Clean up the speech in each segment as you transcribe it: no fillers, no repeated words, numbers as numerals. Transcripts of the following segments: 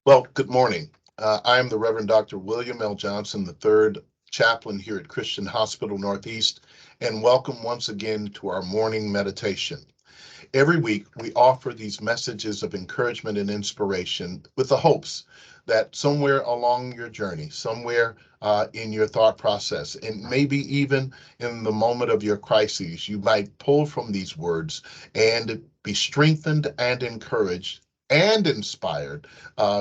Well, good morning. I am the Reverend Dr. William L. Johnson, the third chaplain here at Christian Hospital Northeast, and welcome once again to our morning meditation. Every week, we offer these messages of encouragement and inspiration with the hopes that somewhere along your journey, somewhere in your thought process, and maybe even in the moment of your crises, you might pull from these words and be strengthened and encouraged and inspired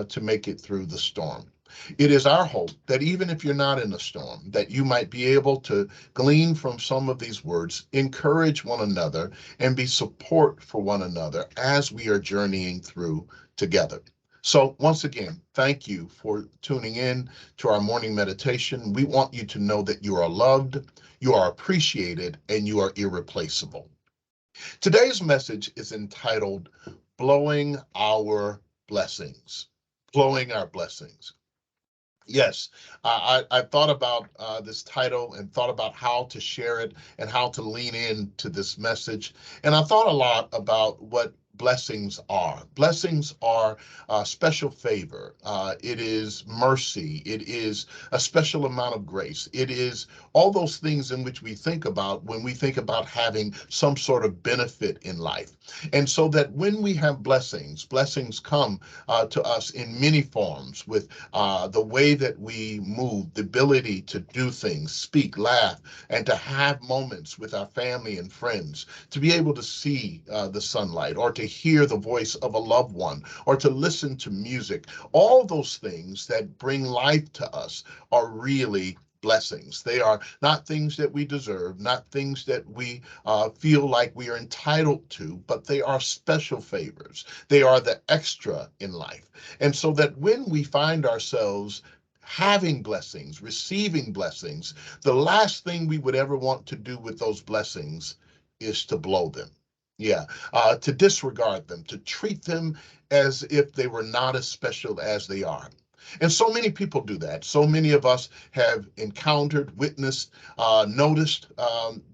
to make it through the storm. It is our hope that even if you're not in a storm, that you might be able to glean from some of these words, encourage one another, and be support for one another as we are journeying through together. So, once again, thank you for tuning in to our morning meditation. We want you to know that you are loved, you are appreciated, and you are irreplaceable. Today's message is entitled Blowing Our Blessings. Blowing Our Blessings. Yes, I thought about this title and thought about how to share it and how to lean into this message. And I thought a lot about what blessings are. Blessings are special favor. It is mercy. It is a special amount of grace. It is all those things in which we think about when we think about having some sort of benefit in life. And so that when we have blessings, blessings come to us in many forms with the way that we move, the ability to do things, speak, laugh, and to have moments with our family and friends, to be able to see the sunlight or to hear the voice of a loved one or to listen to music. All those things that bring life to us are really blessings. They are not things that we deserve, not things that we feel like we are entitled to, but they are special favors. They are the extra in life. And so that when we find ourselves having blessings, receiving blessings, the last thing we would ever want to do with those blessings is to blow them. Yeah, to disregard them, to treat them as if they were not as special as they are. And so many people do that. So many of us have encountered, witnessed, noticed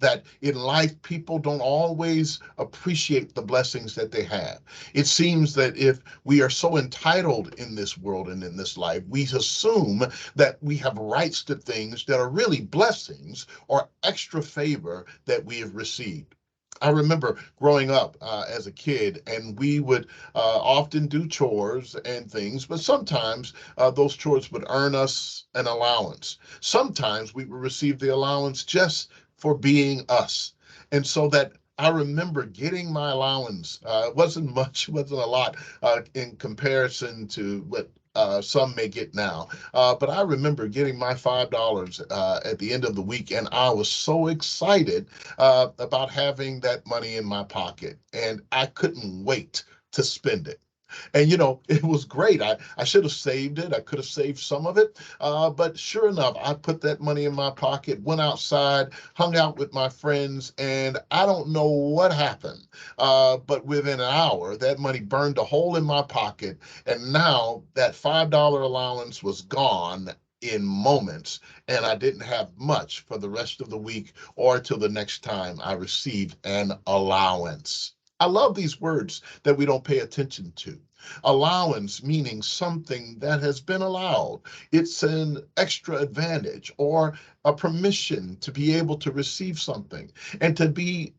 that in life, people don't always appreciate the blessings that they have. It seems that if we are so entitled in this world and in this life, we assume that we have rights to things that are really blessings or extra favor that we have received. I remember growing up as a kid, and we would often do chores and things, but sometimes those chores would earn us an allowance. Sometimes we would receive the allowance just for being us. And so that I remember getting my allowance. It wasn't much, wasn't a lot in comparison to what some may get now. But I remember getting my $5 at the end of the week, and I was so excited about having that money in my pocket, and I couldn't wait to spend it. And it was great. I should have saved it. I could have saved some of it. But sure enough, I put that money in my pocket, went outside, hung out with my friends, and I don't know what happened. But within an hour, that money burned a hole in my pocket. And now that $5 allowance was gone in moments, and I didn't have much for the rest of the week or till the next time I received an allowance. I love these words that we don't pay attention to. Allowance meaning something that has been allowed. It's an extra advantage or a permission to be able to receive something and to be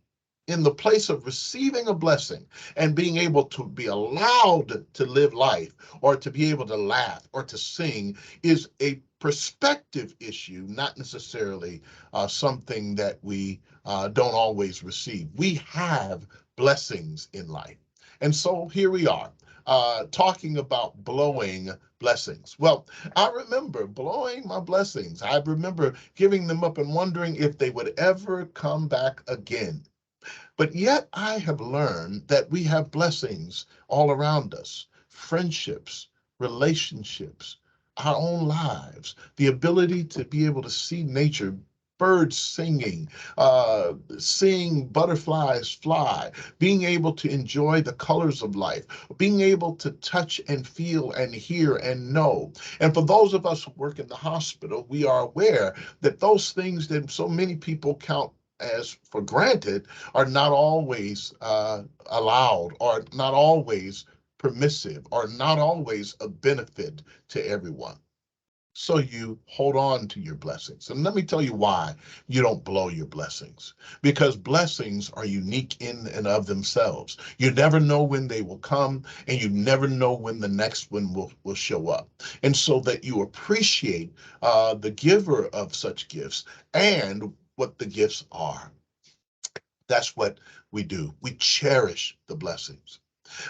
in the place of receiving a blessing and being able to be allowed to live life or to be able to laugh or to sing is a perspective issue, not necessarily something that we don't always receive. We have blessings in life. And so here we are. Talking about blowing blessings. Well, I remember blowing my blessings. I remember giving them up and wondering if they would ever come back again. But yet I have learned that we have blessings all around us, friendships, relationships, our own lives, the ability to be able to see nature, birds singing, seeing butterflies fly, being able to enjoy the colors of life, being able to touch and feel and hear and know. And for those of us who work in the hospital, we are aware that those things that so many people count as for granted are not always allowed or not always permissive, or not always a benefit to everyone. So you hold on to your blessings. And let me tell you why you don't blow your blessings. Because blessings are unique in and of themselves. You never know when they will come, and you never know when the next one will show up. And so that you appreciate the giver of such gifts and what the gifts are. That's what we do. We cherish the blessings.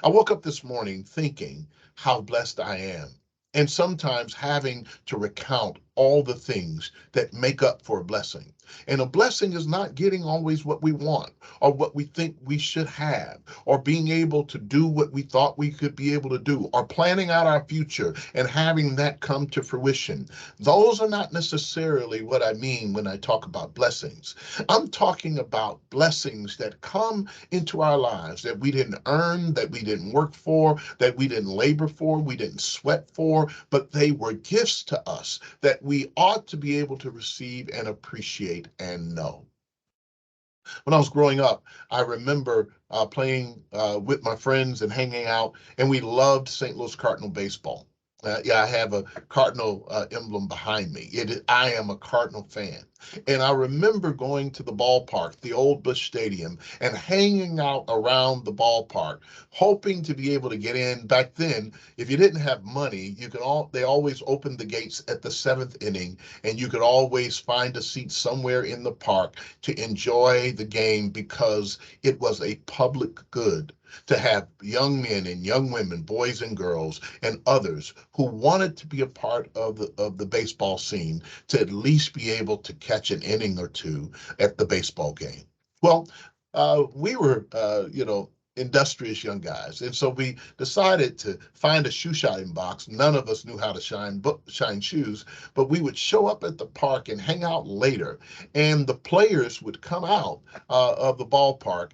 I woke up this morning thinking how blessed I am, and sometimes having to recount all the things that make up for a blessing. And a blessing is not getting always what we want or what we think we should have, or being able to do what we thought we could be able to do, or planning out our future and having that come to fruition. Those are not necessarily what I mean when I talk about blessings. I'm talking about blessings that come into our lives that we didn't earn, that we didn't work for, that we didn't labor for, we didn't sweat for, but they were gifts to us that we ought to be able to receive and appreciate and know. When I was growing up, I remember playing with my friends and hanging out, and we loved St. Louis Cardinal baseball. Yeah, I have a Cardinal emblem behind me. I am a Cardinal fan. And I remember going to the ballpark, the old Busch Stadium, and hanging out around the ballpark, hoping to be able to get in. Back then, if you didn't have money, they always opened the gates at the seventh inning, and you could always find a seat somewhere in the park to enjoy the game because it was a public good to have young men and young women, boys and girls, and others who wanted to be a part of the baseball scene to at least be able to catch an inning or two at the baseball game. Well, we were, industrious young guys. And so we decided to find a shoe shining box. None of us knew how to shine shoes, but we would show up at the park and hang out later. And the players would come out of the ballpark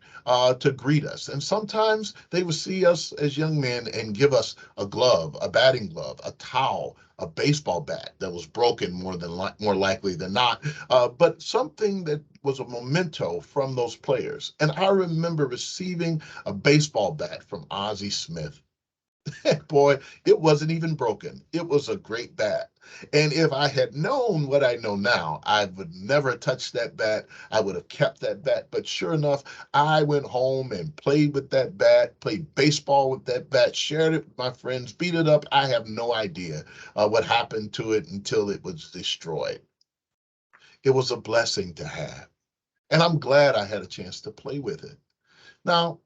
to greet us. And sometimes they would see us as young men and give us a glove, a batting glove, a towel, a baseball bat that was broken more likely than not, but something that was a memento from those players. And I remember receiving a baseball bat from Ozzie Smith. Boy, it wasn't even broken. It was a great bat. And if I had known what I know now, I would never touch that bat. I would have kept that bat. But sure enough, I went home and played with that bat, played baseball with that bat, shared it with my friends, beat it up. I have no idea what happened to it until it was destroyed. It was a blessing to have. And I'm glad I had a chance to play with it. Now,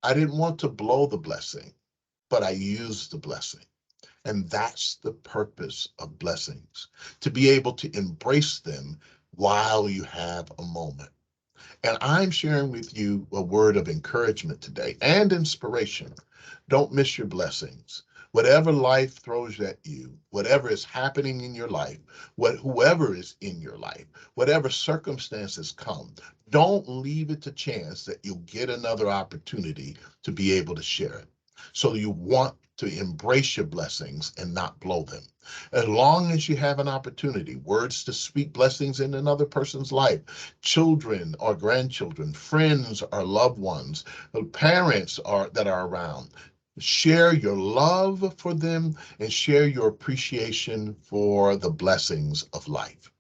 I didn't want to blow the blessing, but I used the blessing. And that's the purpose of blessings, to be able to embrace them while you have a moment. And I'm sharing with you a word of encouragement today and inspiration. Don't miss your blessings. Whatever life throws at you, whatever is happening in your life, whoever is in your life, whatever circumstances come, don't leave it to chance that you'll get another opportunity to be able to share it. So you want to embrace your blessings and not blow them. As long as you have an opportunity, words to speak blessings in another person's life, children or grandchildren, friends or loved ones, parents that are around, share your love for them and share your appreciation for the blessings of life.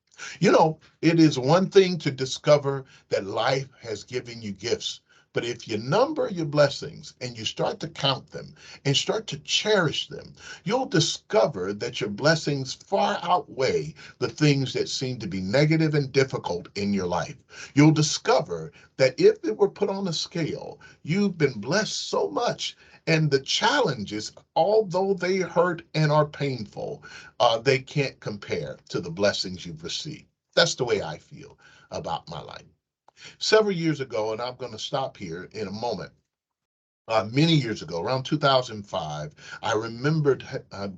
You know, it is one thing to discover that life has given you gifts. But if you number your blessings and you start to count them and start to cherish them, you'll discover that your blessings far outweigh the things that seem to be negative and difficult in your life. You'll discover that if it were put on a scale, you've been blessed so much, and the challenges, although they hurt and are painful, they can't compare to the blessings you've received. That's the way I feel about my life. Several years ago, and I'm going to stop here in a moment, many years ago, around 2005, I remembered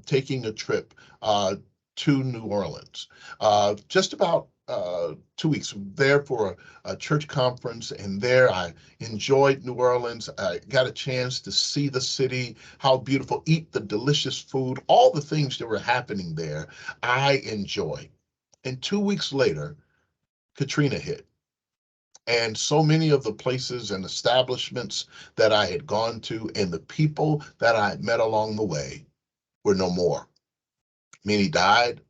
taking a trip to New Orleans, just about 2 weeks there for a church conference. And there I enjoyed New Orleans. I got a chance to see the city, how beautiful, eat the delicious food, all the things that were happening there, I enjoyed. And 2 weeks later, Katrina hit. And so many of the places and establishments that I had gone to and the people that I had met along the way were no more. Many died,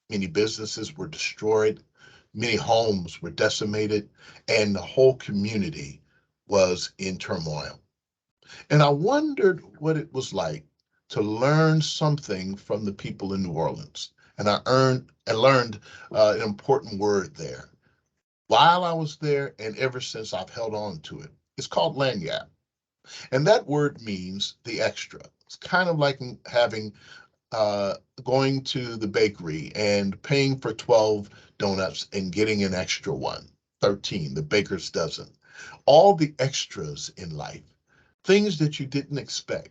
many businesses were destroyed, many homes were decimated, and the whole community was in turmoil. And I wondered what it was like to learn something from the people in New Orleans. And I learned an important word there while I was there, and ever since I've held on to it. It's called Lanyard. And that word means the extra. It's kind of like having uh, going to the bakery and paying for 12 donuts and getting an extra one, 13, the baker's dozen. All the extras in life, things that you didn't expect.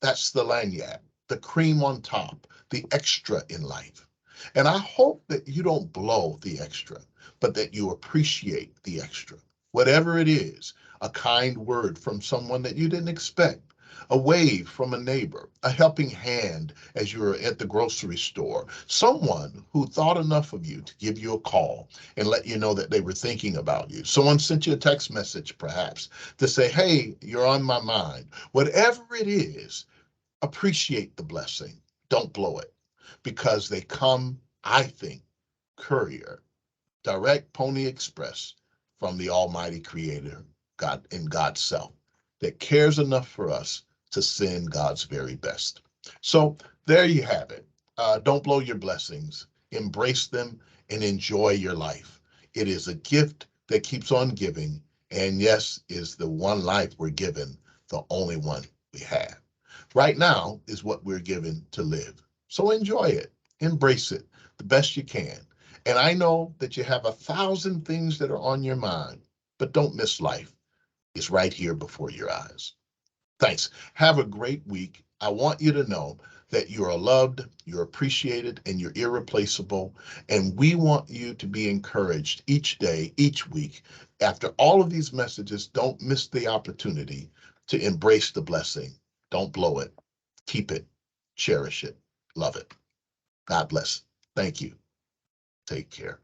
That's the lanyard, the cream on top, the extra in life. And I hope that you don't blow the extra, but that you appreciate the extra. Whatever it is, a kind word from someone that you didn't expect, a wave from a neighbor, a helping hand as you were at the grocery store, someone who thought enough of you to give you a call and let you know that they were thinking about you. Someone sent you a text message, perhaps, to say, hey, you're on my mind. Whatever it is, appreciate the blessing. Don't blow it because they come, I think, courier, direct Pony Express from the Almighty Creator, God and God's self, that cares enough for us to send God's very best. So there you have it. Don't blow your blessings. Embrace them and enjoy your life. It is a gift that keeps on giving. And yes, is the one life we're given, the only one we have. Right now is what we're given to live. So enjoy it, embrace it the best you can. And I know that you have 1,000 things that are on your mind, but don't miss life. It's right here before your eyes. Thanks. Have a great week. I want you to know that you are loved, you're appreciated, and you're irreplaceable. And we want you to be encouraged each day, each week. After all of these messages, don't miss the opportunity to embrace the blessing. Don't blow it. Keep it. Cherish it. Love it. God bless. Thank you. Take care.